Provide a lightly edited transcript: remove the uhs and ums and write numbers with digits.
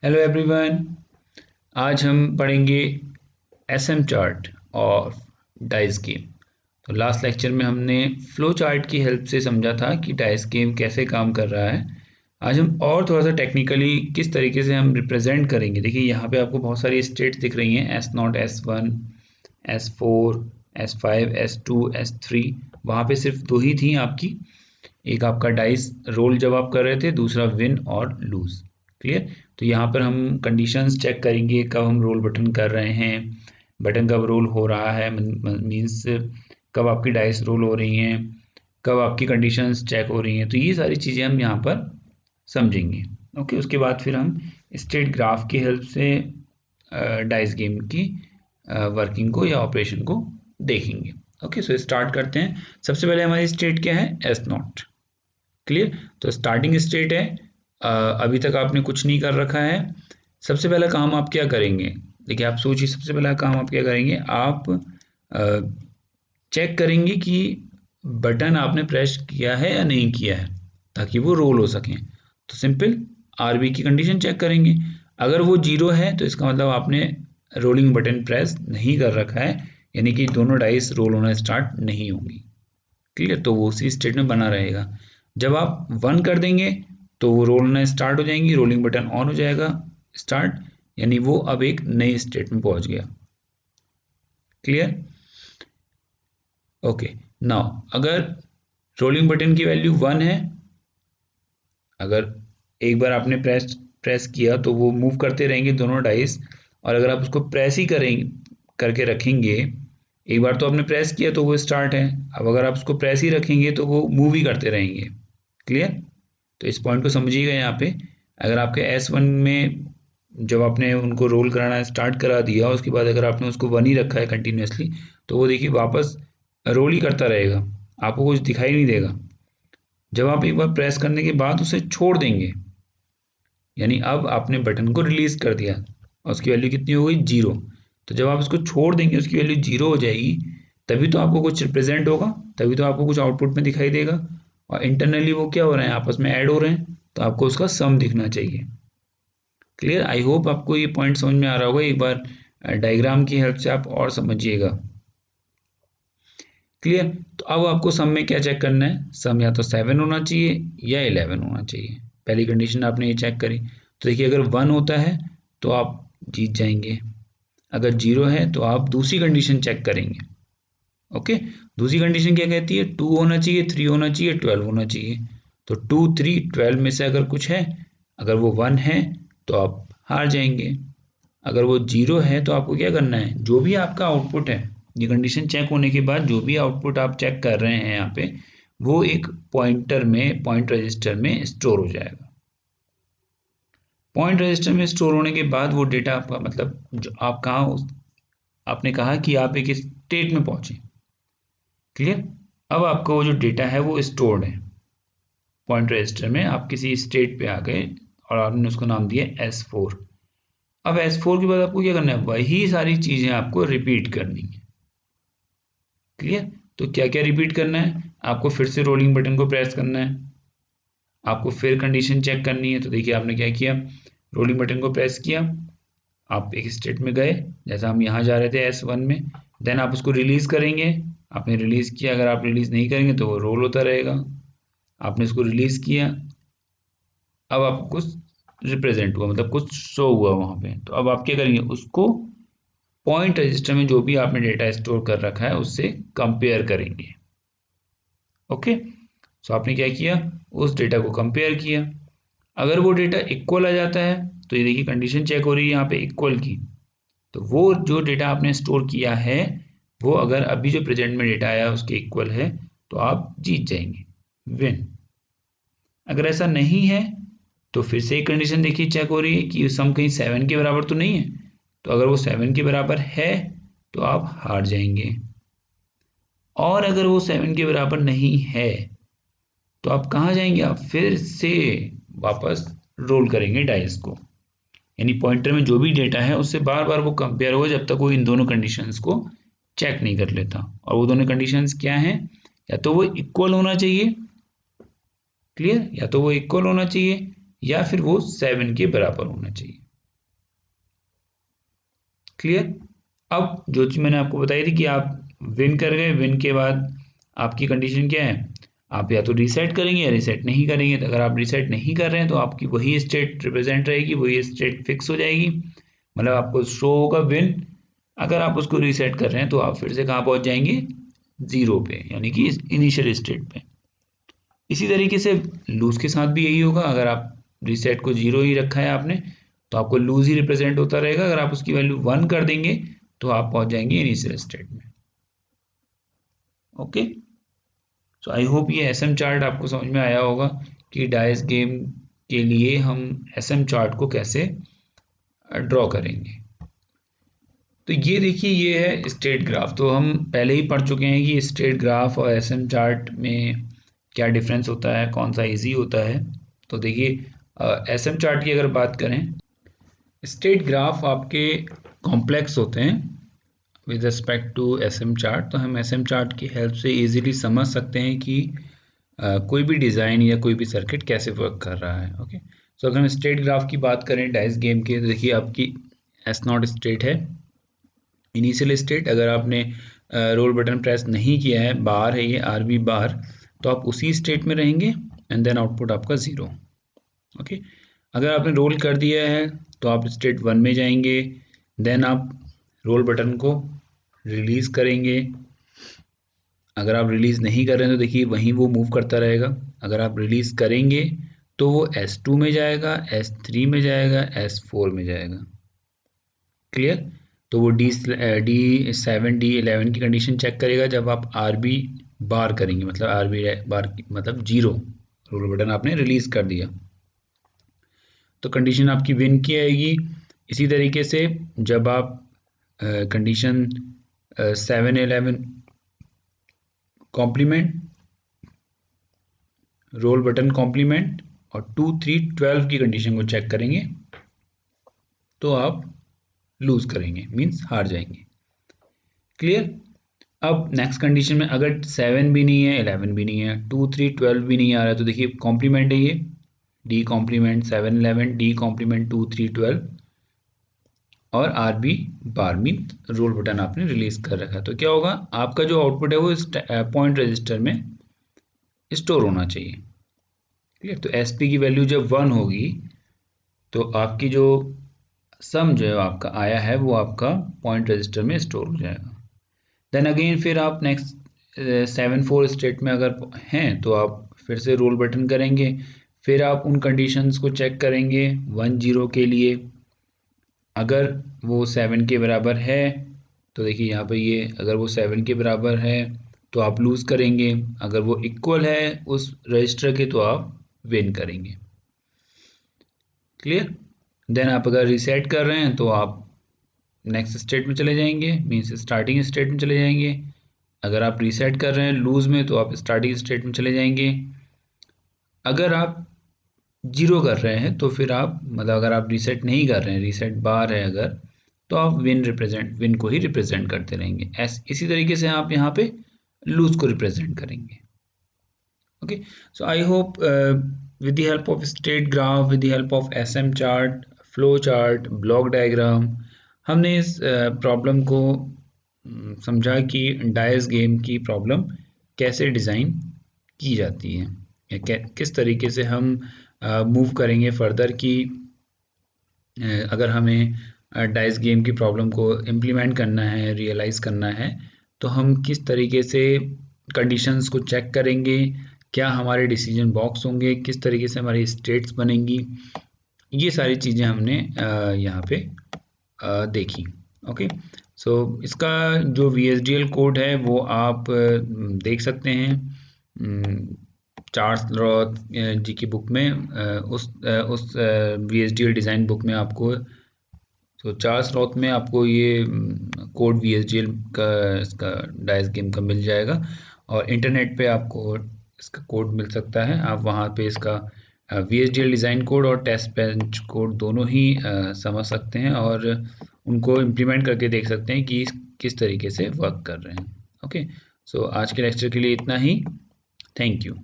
Hello everyone. आज हम पढ़ेंगे एसएम चार्ट और डाइस गेम। तो लास्ट लेक्चर में हमने फ्लो चार्ट की हेल्प से समझा था कि डाइस गेम कैसे काम कर रहा है। आज हम और थोड़ा सा टेक्निकली किस तरीके से हम रिप्रेजेंट करेंगे। देखिए यहाँ पे आपको बहुत सारी स्टेट्स दिख रही हैं, S0, S1, S4, S5, S2, S3। वहाँ पे सिर्फ दो ही थी आपकी, एक आपका डाइस रोल जब आप कर रहे थे, दूसरा विन और लूज। क्लियर। तो यहाँ पर हम कंडीशंस चेक करेंगे, कब हम रोल बटन कर रहे हैं, बटन कब रोल हो रहा है, मीन्स कब आपकी डाइस रोल हो रही हैं, कब आपकी कंडीशंस चेक हो रही हैं। तो ये सारी चीज़ें हम यहाँ पर समझेंगे। ओके, उसके बाद फिर हम स्टेट ग्राफ की हेल्प से डाइस गेम की वर्किंग को या ऑपरेशन को देखेंगे। ओके, सो स्टार्ट करते हैं। सबसे पहले हमारी स्टेट क्या है, S0। क्लियर। तो स्टार्टिंग स्टेट है, अभी तक आपने कुछ नहीं कर रखा है। सबसे पहला काम आप क्या करेंगे, देखिए आप सोचिए, सबसे पहला काम आप क्या करेंगे, आप चेक करेंगे कि बटन आपने प्रेस किया है या नहीं किया है, ताकि वो रोल हो सकें। तो सिंपल आरबी की कंडीशन चेक करेंगे। अगर वो 0 है तो इसका मतलब आपने रोलिंग बटन प्रेस नहीं कर रखा है, यानी कि दोनों डाइस रोल होना स्टार्ट नहीं होंगी। क्लियर। तो वो उसी स्टेट में बना रहेगा। जब आप 1 कर देंगे तो वो रोल होना स्टार्ट हो जाएंगी, रोलिंग बटन ऑन हो जाएगा, स्टार्ट, यानी वो अब एक नई स्टेट में पहुंच गया। क्लियर। ओके, नाउ अगर रोलिंग बटन की वैल्यू 1 है, अगर एक बार आपने प्रेस किया तो वो मूव करते रहेंगे दोनों डाइस। और अगर आप उसको प्रेस ही करेंगे, करके रखेंगे, एक बार तो आपने प्रेस किया तो वो स्टार्ट है, अब अगर आप उसको प्रेस ही रखेंगे तो वो मूव ही करते रहेंगे। क्लियर। तो इस पॉइंट को समझिएगा। यहाँ पे अगर आपके S1 में जब आपने उनको रोल कराना स्टार्ट करा दिया, उसके बाद अगर आपने उसको 1 ही रखा है कंटिन्यूसली, तो वो देखिए वापस रोल ही करता रहेगा, आपको कुछ दिखाई नहीं देगा। जब आप एक बार प्रेस करने के बाद उसे छोड़ देंगे, यानी अब आपने बटन को रिलीज कर दिया और उसकी वैल्यू कितनी हो गई, 0। तो जब आप इसको छोड़ देंगे, उसकी वैल्यू 0 हो जाएगी, तभी तो आपको कुछ रिप्रेजेंट होगा, तभी तो आपको कुछ आउटपुट में दिखाई देगा। और इंटरनली वो क्या हो रहे हैं, आपस में ऐड हो रहे हैं, तो आपको उसका सम दिखना चाहिए। क्लियर। आई होप आपको ये पॉइंट समझ में आ रहा होगा। एक बार डायग्राम की हेल्प से आप और समझिएगा। क्लियर। तो अब आपको सम में क्या चेक करना है, सम या तो 7 होना चाहिए या 11 होना चाहिए। पहली कंडीशन आपने ये चेक करी, तो देखिए अगर 1 होता है तो आप जीत जाएंगे, अगर 0 है तो आप दूसरी कंडीशन चेक करेंगे। ओके, दूसरी कंडीशन क्या कहती है, 2 होना चाहिए, 3 होना चाहिए, 12 होना चाहिए। तो 2, 3, 12 में से अगर कुछ है, अगर वो 1 है तो आप हार जाएंगे। अगर वो 0 है तो आपको क्या करना है, जो भी आपका आउटपुट है, ये कंडीशन चेक होने के बाद जो भी आउटपुट आप चेक कर रहे हैं यहाँ पे, वो एक पॉइंटर में, पॉइंट रजिस्टर में स्टोर हो जाएगा। पॉइंट रजिस्टर में स्टोर होने के बाद वो डेटा आपका, मतलब जो आप कहाँ, आपने कहा कि आप एक स्टेट में पहुंचे। क्लियर। अब आपका वो जो डेटा है वो स्टोर्ड है पॉइंट रजिस्टर में, आप किसी स्टेट पे आ गए और आपने उसको नाम दिया S4। अब S4 के बाद आपको क्या करना है, वही सारी चीजें आपको रिपीट करनी है। क्लियर। तो क्या क्या रिपीट करना है, आपको फिर से रोलिंग बटन को प्रेस करना है, आपको फिर कंडीशन चेक करनी है। तो देखिए आपने क्या किया, रोलिंग बटन को प्रेस किया, आप एक स्टेट में गए, जैसा हम यहाँ जा रहे थे S1 में, देन आप उसको रिलीज करेंगे, आपने रिलीज किया, अगर आप रिलीज नहीं करेंगे तो वो रोल होता रहेगा। आपने उसको रिलीज किया, अब आपको कुछ रिप्रेजेंट हुआ, मतलब कुछ शो हुआ वहां पे, तो अब आप क्या करेंगे, उसको पॉइंट रजिस्टर में जो भी आपने डेटा स्टोर कर रखा है उससे कंपेयर करेंगे। ओके, सो आपने क्या किया, उस डेटा को कंपेयर किया। अगर वो डेटा इक्वल आ जाता है तो ये देखिए कंडीशन चेक हो रही है यहाँ पे इक्वल की, तो वो जो डेटा आपने स्टोर किया है वो अगर अभी जो प्रेजेंट में डेटा आया उसके इक्वल है तो आप जीत जाएंगे, विन। अगर ऐसा नहीं है तो फिर से एक कंडीशन देखिए चेक हो रही है कि सम कहीं 7 के बराबर तो नहीं है, तो अगर वो 7 के बराबर है तो आप हार जाएंगे। और अगर वो 7 के बराबर नहीं है तो आप कहाँ जाएंगे, आप फिर से वापस रोल करेंगे डाइस को, यानी पॉइंटर में जो भी डेटा है उससे बार बार वो कंपेयर होगा जब तक वो इन दोनों कंडीशंस को चेक नहीं कर लेता। और वो दोनों कंडीशंस क्या हैं, या तो वो इक्वल होना चाहिए, क्लियर, या तो वो इक्वल होना चाहिए या फिर वो 7 के बराबर होना चाहिए। क्लियर। अब जो चीज़ मैंने आपको बताई थी कि आप विन कर गए, विन के बाद आपकी कंडीशन क्या है, आप या तो रीसेट करेंगे या रीसेट नहीं करेंगे। तो अगर आप रीसेट नहीं कर रहे हैं तो आपकी वही स्टेट रिप्रेजेंट रहेगी, वही स्टेट फिक्स हो जाएगी, मतलब आपको शो होगा विन। अगर आप उसको रीसेट कर रहे हैं तो आप फिर से कहाँ पहुंच जाएंगे, जीरो पे, यानी कि इनिशियल स्टेट पे। इसी तरीके से लूज के साथ भी यही होगा। अगर आप रीसेट को जीरो ही रखा है आपने तो आपको लूज ही रिप्रेजेंट होता रहेगा। अगर आप उसकी वैल्यू 1 कर देंगे तो आप पहुंच जाएंगे इनिशियल स्टेट में। ओके, सो आई होप ये एसएम चार्ट आपको समझ में आया होगा कि डाइस गेम के लिए हम एसएम चार्ट को कैसे ड्रॉ करेंगे। तो ये देखिए, ये है स्टेट ग्राफ। तो हम पहले ही पढ़ चुके हैं कि स्टेट ग्राफ और एसएम चार्ट में क्या डिफरेंस होता है, कौन सा इजी होता है। तो देखिए एसएम चार्ट की अगर बात करें, स्टेट ग्राफ आपके कॉम्प्लेक्स होते हैं with respect to SM chart. तो हम एसएम चार्ट की हेल्प से इजीली समझ सकते हैं कि कोई भी डिज़ाइन या कोई भी सर्किट कैसे वर्क कर रहा है। ओके, सो अगर हम स्टेट ग्राफ की बात करें डाइस गेम के, तो देखिए आपकी एस नॉट स्टेट है, इनिशियल स्टेट। अगर आपने रोल बटन प्रेस नहीं किया है, बार है ये आर बी बार, तो आप उसी स्टेट में रहेंगे एंड देन आउटपुट आपका ज़ीरो। ओके, अगर आपने रोल कर दिया है तो आप स्टेट 1 में जाएंगे, देन आप रोल बटन को रिलीज़ करेंगे। अगर आप रिलीज़ नहीं कर रहे हैं तो देखिए वहीं वो मूव करता रहेगा। अगर आप रिलीज़ करेंगे तो वो S2 में जाएगा, S3 में जाएगा, S4 में जाएगा। क्लियर। तो वो D7 D11 की कंडीशन चेक करेगा जब आप RB बार करेंगे, मतलब RB बार मतलब जीरो, रोल बटन आपने रिलीज़ कर दिया तो कंडीशन आपकी विन की आएगी। इसी तरीके से जब आप condition 7-11 complement, roll button complement और 2-3-12 की कंडीशन को चेक करेंगे तो आप लूज करेंगे, मींस हार जाएंगे। क्लियर। अब नेक्स्ट कंडीशन में अगर 7 भी नहीं है, 11 भी नहीं है, 2-3-12 भी नहीं आ रहा है, तो देखिए कॉम्प्लीमेंट है ये, डी कॉम्प्लीमेंट 7-11, डी कॉम्प्लीमेंट 2-3-12 और R B bar mean roll button आपने रिलीज कर रखा है। तो क्या होगा, आपका जो आउटपुट है वो पॉइंट रजिस्टर में स्टोर होना चाहिए। क्लियर। तो एस पी की वैल्यू जब 1 होगी तो आपकी जो सम जो है आपका आया है वो आपका पॉइंट रजिस्टर में स्टोर हो जाएगा। देन अगेन फिर आप नेक्स्ट 7-4 स्टेट में अगर हैं तो आप फिर से रोल बटन करेंगे, फिर आप उन कंडीशंस को चेक करेंगे 1-0 के लिए। अगर वो 7 के बराबर है तो देखिए यहाँ पर ये, अगर वो 7 के बराबर है तो आप लूज़ करेंगे, अगर वो इक्वल है उस रजिस्टर के तो आप विन करेंगे। क्लियर। देन आप अगर रीसेट कर रहे हैं तो आप नेक्स्ट स्टेट में चले जाएंगे, मीन्स स्टार्टिंग स्टेट में चले जाएंगे। अगर आप रीसेट कर रहे हैं लूज में तो आप स्टार्टिंग स्टेट में चले जाएंगे। अगर आप जीरो कर रहे हैं तो फिर आप, मतलब अगर आप रीसेट नहीं कर रहे हैं, रीसेट बार है अगर, तो आप विन को ही रिप्रेजेंट करते रहेंगे। इसी तरीके से आप यहाँ पे लूज को रिप्रेजेंट करेंगे। Okay, so I hope with the help of state graph, with the help of SM chart, flow chart, block diagram, हमने इस प्रॉब्लम को समझा कि डाइस गेम की प्रॉब्लम कैसे डिज़ाइन की जाती है, या किस तरीके से हम मूव करेंगे फर्दर की अगर हमें डाइस गेम की प्रॉब्लम को इम्प्लीमेंट करना है, रियलाइज़ करना है, तो हम किस तरीके से कंडीशंस को चेक करेंगे, क्या हमारे डिसीजन बॉक्स होंगे, किस तरीके से हमारी स्टेट्स बनेंगी, ये सारी चीज़ें हमने यहाँ पे देखी। ओके, सो इसका जो VHDL कोड है वो आप देख सकते हैं चार्ल्स रॉथ जी की बुक में, उस VHDL डिज़ाइन बुक में आपको, तो चार्ल्स रॉथ में आपको ये कोड VHDL का, इसका डाइस गेम का मिल जाएगा, और इंटरनेट पे आपको इसका कोड मिल सकता है। आप वहाँ पे इसका VHDL डिज़ाइन कोड और टेस्ट बेंच कोड दोनों ही समझ सकते हैं और उनको इम्प्लीमेंट करके देख सकते हैं कि किस तरीके से वर्क कर रहे हैं। ओके, सो आज के लेक्चर के लिए इतना ही। Thank you.